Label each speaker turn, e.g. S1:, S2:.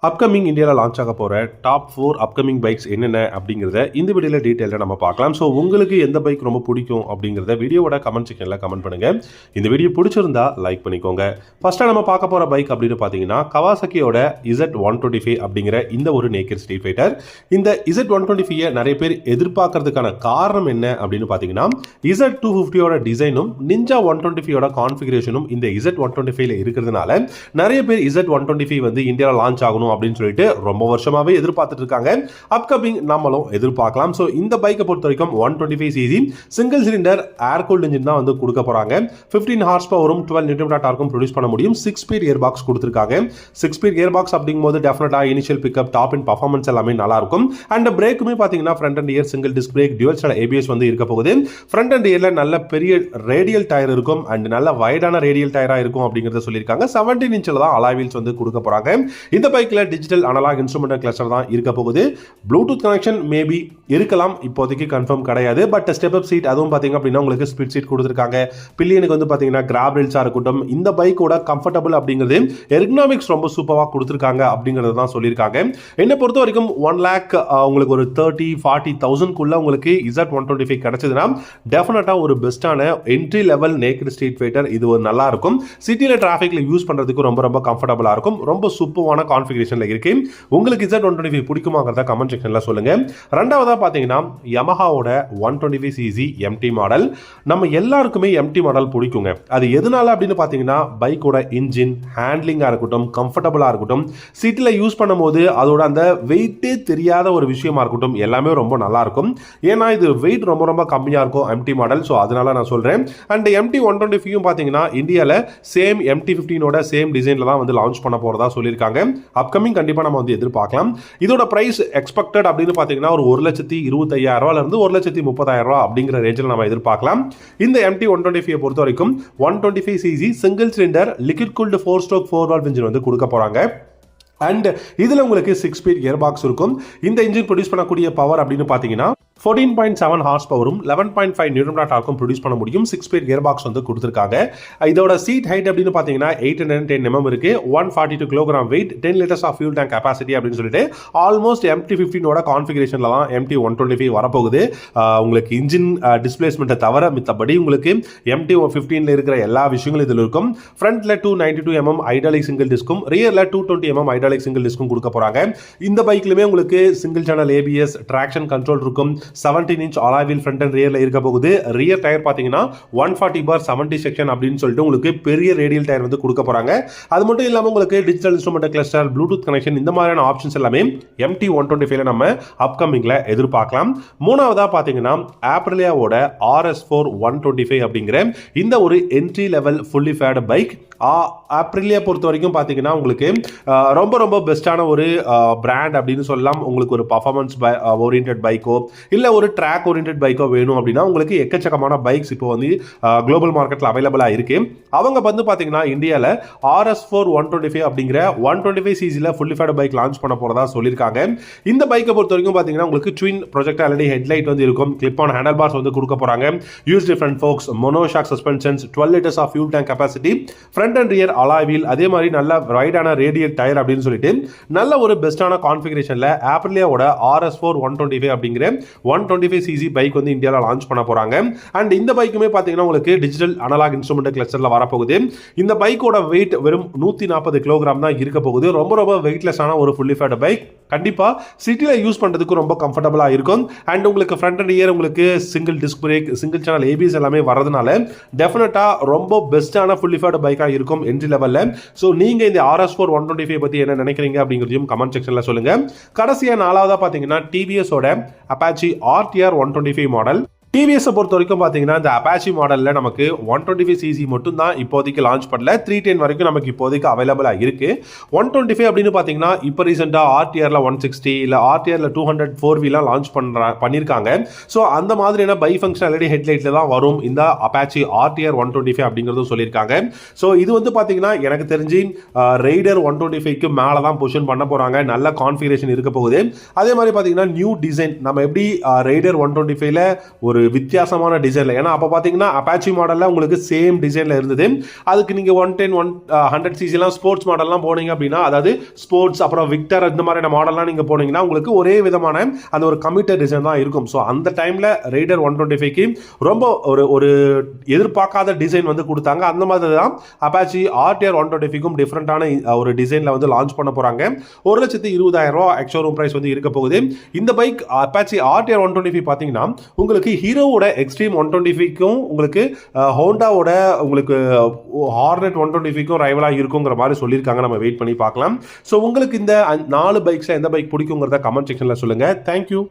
S1: Upcoming இந்தியாவில் launch ஆக போகிற டாப் 4 அப்கமிங் பைக்ஸ் என்னென்ன அப்படிங்கிறத இந்த வீடியோவில் டீட்டெயிலாக நம்ம பார்க்கலாம். ஸோ உங்களுக்கு எந்த பைக் ரொம்ப பிடிக்கும் அப்படிங்கிறத வீடியோவோட கமெண்ட் செக்ஷனில் கமெண்ட் பண்ணுங்கள். இந்த வீடியோ பிடிச்சிருந்தா லைக் பண்ணிக்கோங்க. ஃபஸ்ட்டாக நம்ம பார்க்க போகிற பைக் அப்படின்னு பார்த்தீங்கன்னா கவாசக்கியோட Z125 அப்படிங்கிற இந்த ஒரு நேக்கட் ஸ்ட்ரீட் ஃபைட்டர். இந்த Z125 நிறைய பேர் எதிர்பார்க்கறதுக்கான காரணம் என்ன அப்படின்னு பார்த்தீங்கன்னா Z250யோட டிசைனும் நிஞ்சா 125யோட கான்ஃபிகரேஷனும் இந்த Z125ல இருக்கிறதுனால நிறைய பேர் Z125 வந்து இந்தியாவில் லான்ச் ஆகணும் அப்படின்னு சொல்லிட்டு ரொம்ப வருஷமாவே எதிர்பார்த்துட்டு இருக்காங்க. அப்கமிங் நம்மளும் எதிர்பார்க்கலாம். ஸோ இந்த பைக்கை பொறுத்த வரைக்கும் 125cc சிங்கிள் சிலிண்டர் ஏர் கூல்ட் இன்ஜின் தான் வந்து கொடுக்க போறாங்க. 15 ஹார்ஸ் பவரும் 12 நியூட்டன் டார்க்கும் ப்ரொடியூஸ் பண்ண முடியும். 6 ஸ்பீட் கியர் பாக்ஸ் கொடுத்துருக்காங்க. 6 ஸ்பீட் கியர் பாக்ஸ் அப்படிங்கும்போது டெஃபினட்டா இனிஷியல் பிக்கப் டாப் இன் பர்ஃபார்மன்ஸ் எல்லாமே நல்லா இருக்கும். அண்ட் பிரேக்குமே பார்த்தீங்கன்னா front and year single disc brake dual channel ABS வந்து இருக்க போகுது. ஃப்ரண்ட் அண்ட் இயர்ல நல்ல பெரிய ரேடியல் டயர் இருக்கும் அண்ட் நல்ல வைடான ரேடியல் டயரா இருக்கும் அப்படிங்கறத சொல்லியிருக்காங்க. 17 இன்ச்சில் தான் அலாய் வீல்ஸ் வந்து கொடுக்க போறாங்க. இந்த பைக்ல டிஜிட்டல் அனலாக் இன்ஸ்ட்ருமெண்டல் கிளஸ்டர் தான் இருக்க போகுது. ப்ளூடூத் கனெக்ஷன் மேபி இருக்கலாம், இப்போதைக்கு கன்ஃபார்ம் கிடையாது. பட் ஸ்டெப் அப் சீட் அதுவும் பாத்தீங்க அப்படின்னா உங்களுக்கு ஸ்பிட் சீட் கொடுத்துருக்காங்க. பில்லியனுக்கு வந்து பாத்தீங்கன்னா கிராப் ரெயில்ஸா இருக்கட்டும், இந்த பைக்கோட கம்ஃபர்டபுள் அப்படிங்கிறது எர்கனாமிக்ஸ் ரொம்ப சூப்பரா கொடுத்துருக்காங்க அப்படிங்கிறது தான் சொல்லியிருக்காங்க. என்னை பொறுத்த வரைக்கும் 1 lakh உங்களுக்கு ஒரு 30-40,000 உங்களுக்கு Z125 கிடைச்சதுன்னா டெஃபினட்டா ஒரு பெஸ்டான entry level naked street fighter இது ஒரு நல்லா இருக்கும். சிட்டில டிராஃபிக்ல யூஸ் பண்றதுக்கு ரொம்ப ரொம்ப கம்ஃபர்டபுளா இருக்கும். ரொம்ப சூப்பரான கான்ஃபிகரேஷன்ல இருக்கு. உங்களுக்கு Z125 பிடிக்குமாங்கிறத கமெண்ட் செக்ஷன்ல சொல்லுங்க. ரெண்டாவதா பாத்தீங்கன்னா யமஹாவோட 125cc MT மாடல். நம்ம எல்லாருக்குமே MT மாடல் பிடிக்குங்க. அது எதனால அப்படின்னு பாத்தீங்கன்னா பைக்கோட இன்ஜின் ஹேண்ட்லிங்கா இருக்கட்டும், கம்ஃபர்டபுளா இருக்கட்டும், சிட்டில யூஸ் பண்ணும்போது அதோட அந்த வெயிட்டே தெரியாத ஒரு விஷயமா இருக்கட்டும், எல்லாமே ரொம்ப நல்லா இருக்கும். ஏன்னா இது வெயிட் ரொம்ப ரொம்ப கம்மியா இருக்கும் MT மாடல். ஸோ அதனால நான் சொல்றேன். அண்ட் MT125 பாத்தீங்கன்னா இந்தியால சேம் MT15ஓட சேம் டிசைன்ல தான் வந்து லான்ச் பண்ண போறதா சொல்லியிருக்காங்க. அப்கமிங் கண்டிப்பா நம்ம வந்து எதிர்பார்க்கலாம். இதோட பிரைஸ் எக்ஸ்பெக்டட் அப்படின்னு பாத்தீங்கன்னா ஒரு 1,25,000 இருந்து 1,30,000 அப்படிங்கிற ரேஞ்சில் நம்ம எதிர்பார்க்கலாம். இந்த MT125 பொறுத்த வரைக்கும் 125cc single cylinder liquid cooled 4-stroke 4-valve engine வந்து கொடுக்க போறாங்க. அண்ட் இதுல உங்களுக்கு 6 ஸ்பீட் கியர் பாக்ஸ் இருக்கும். இந்த இன்ஜின் ப்ரொடியூஸ் பண்ணக்கூடிய பவர் அப்படின்னு பாத்தீங்கன்னா 14.7 ஹார்ஸ் பவரும் 11.5 நியூட்டன் டார்க்கும் ப்ரொடியூஸ் பண்ண முடியும். 6 ஸ்பீட் கியர் பாக்ஸ் வந்து கொடுத்துருக்காங்க. இதோட சீட் ஹைட் அப்படின்னு பாத்தீங்கன்னா 810 mm இருக்கு. 142 kilogram weight, 10 liters of fuel tank capacity அப்படின்னு சொல்லிட்டு ஆல்மோஸ்ட் MT15ஓட கான்ஃபிகரேஷன்ல தான் MT125 வரப்போகுது. உங்களுக்கு இன்ஜின் டிஸ்பிளேஸ்மெண்ட்டை தவிர மித்தபடி உங்களுக்கு MT15ல இருக்கிற எல்லா விஷயங்களும் இதில் இருக்கும். ஃப்ரண்ட்ல 292 mm ஐடாலிக் சிங்கிள் டிஸ்கும், ரியர்ல 220 mm ஐடாலிக் சிங்கிள் டிஸ்கும் கொடுக்க போறாங்க. இந்த பைக்லயுமே உங்களுக்கு single channel ABS, traction control இருக்கும். 17 inch alloy wheel front and ரியர்ல இருக்க போகுது. ரியர் டயர் பாத்தீங்கன்னா 140/70 செக்ஷன் அப்படின்னு சொல்லிட்டு உங்களுக்கு பெரிய ரேடியல் டயர் வந்து கொடுக்க போறாங்க. அது மட்டும் இல்லாம உங்களுக்கு digital instrumental cluster, Bluetooth connection, இந்த மாதிரியான ஆப்ஷன்ஸ் எல்லாமே MT125ல நம்ம அப்கமிங்ல எதிர்பார்க்கலாம். மூணாவதா பாத்தீங்கன்னா ஆப்ரிலியாவோட RS4 125 அப்படிங்கிற இந்த ஒரு entry level fully faired bike. Aprilia பொறுத்த வரைக்கும் பாத்தீங்கன்னா உங்களுக்கு ரொம்ப ரொம்ப பெஸ்டான ஒரு பிராண்ட் அப்படின்னு சொல்லலாம். உங்களுக்கு ஒரு பர்ஃபார்மன்ஸ் ஓரியன்டட் பைக்கோ இல்ல ஒரு ட்ராக் ஓரியன்டட் பைக்கோ வேணும் அப்படின்னா உங்களுக்கு எக்கச்சக்கமான பைக்ஸ் இப்போ வந்து குளோபல் மார்க்கெட்ல அவைலபிளா இருக்கு. அவங்க வந்து பாத்தீங்கன்னா இந்தியால RS4 125 அப்படிங்கிற 125cc fully faired bike launch பண்ண போறதா சொல்லியிருக்காங்க. இந்த பைக்கை பொறுத்த வரைக்கும் பாத்தீங்கன்னா உங்களுக்கு ட்வின் ப்ரொஜெக்டர் LED ஹெட்லைட் வந்து இருக்கும். கிளிப் ஆன் ஹேண்டல் பார்ஸ் வந்து கொடுக்க போறாங்க. Use different forks, monoshock suspensions, 12 liters of fuel tank capacity, front and rear alloy wheel, அதே மாதிரி நல்ல வைடான ரேடியல் டயர் அப்படின்னு சொல்லிட்டு நல்ல ஒரு பெஸ்டான கான்ஃபிகரேஷன்ல ஆப்ரிலியாவோட RS4 125 அப்படிங்கிற 125cc பைக் வந்து இந்தியாவில் லான்ச் பண்ண போறாங்க. அண்ட் இந்த பைக்குமே பாத்தீங்கன்னா உங்களுக்கு டிஜிட்டல் அனலாக் இன்ஸ்ட்ருமெண்டல் கிளஸ்டர்ல வரப்போகுது. இந்த பைக்கோட வெயிட் வெறும் 140 கிலோகிராம் தான் இருக்க போகுது. ரொம்ப ரொம்ப வெயிட்லெஸ்ஸான ஒரு ஃபுல்லி ஃபேட் பைக். கண்டிப்பா சிட்டில யூஸ் பண்றதுக்கு ரொம்ப கம்ஃபர்டபுளா இருக்கும். அண்ட் உங்களுக்கு ஃப்ரண்ட் அண்ட் இயர் உங்களுக்கு single disc brake, single channel ABS எல்லாமே வரதுனால டெஃபினட்டா ரொம்ப பெஸ்டான ஃபுல்லி ஃபேட் பைக்கா இருக்கும் என்ட்ரி லெவல்ல. சோ நீங்க இந்த RS4 125 பத்தி என்ன நினைக்கிறீங்க அப்படிங்கறதையும் கமெண்ட் செக்ஷன்ல சொல்லுங்க. கடைசியா நாலாவதா பாத்தீங்கன்னா TVS ஓட Apache RTR 125 மாடல். டிவிஎஸ் பொறுத்த வரைக்கும் பாத்தீங்கன்னா இந்த அபாச்சி மாடல்ல நமக்கு 125cc மட்டும் தான் இப்போதைக்கு லான்ச் பண்ணல. 310 வரைக்கும் நமக்கு இப்போதைக்கு அவைலபிளா இருக்கு. 125 அப்படின்னு பாத்தீங்கன்னா இப்போ ரீசெண்டா RTRல 160 இல்ல RTRல 200 4V லான்ச் பண்ணிருக்காங்க. சோ அந்த மாதிரியான பை ஃபங்க்ஷன் LED ஹெட்லைட்ல தான் வரும் இந்த அபாச்சி RTR 125 அப்படிங்கறதும் சொல்லியிருக்காங்க. சோ இது வந்து பாத்தீங்கன்னா எனக்கு தெரிஞ்சு ரைடர் 125க்கு மேல தான் பொசிஷன் பண்ண போறாங்க. நல்ல கான்ஃபிகரேஷன் இருக்க போகுது. அதே மாதிரி பாத்தீங்கன்னா நியூ டிசைன் நம்ம எப்படி ரைடர் 125ல ஒரு வித்தியாசமான டிசைனில். ஏன்னா அப்போ பார்த்தீங்கன்னா அப்பாச்சி மாடலில் உங்களுக்கு சேம் டிசைனில் இருந்தது. அதுக்கு நீங்கள் 110 100cc ஸ்போர்ட்ஸ் மாடல்லாம் போனீங்க அப்படின்னா, அதாவது ஸ்போர்ட்ஸ் அப்புறம் விக்டர் இந்த மாதிரியான மாடல்லாம் நீங்கள் போனீங்கன்னா உங்களுக்கு ஒரே விதமான அந்த ஒரு கம்ப்யூட்டர் டிசைன் தான் இருக்கும். ஸோ அந்த டைமில் ரைடர் 125க்கு ரொம்ப ஒரு எதிர்பார்க்காத டிசைன் வந்து கொடுத்தாங்க. அந்த மாதிரி தான் அப்பாச்சி ஆர்டிஆர் 125க்கும் டிஃப்ரெண்டான ஒரு டிசைனில் வந்து லான்ச் பண்ண போகிறாங்க. 1,20,000 எக்ஸ்ஷோரூம் பிரைஸ் வந்து இருக்க போகுது. இந்த பைக் அப்பாச்சி ஆர்டிஆர் 125 பார்த்தீங்கன்னா உங்களுக்கு ஹீரோவோட எக்ஸ்ட்ரீம் 125க்கும் உங்களுக்கு ஹோண்டாவோட உங்களுக்கு ஹார்னெட் 125க்கும் ரைவலாக இருக்குங்கிற மாதிரி சொல்லியிருக்காங்க. நம்ம வெயிட் பண்ணி பார்க்கலாம். ஸோ உங்களுக்கு இந்த 4 பைக்ஸில் எந்த பைக் பிடிக்குங்கிறத கமெண்ட் செக்ஷனில் சொல்லுங்கள். தேங்க்யூ.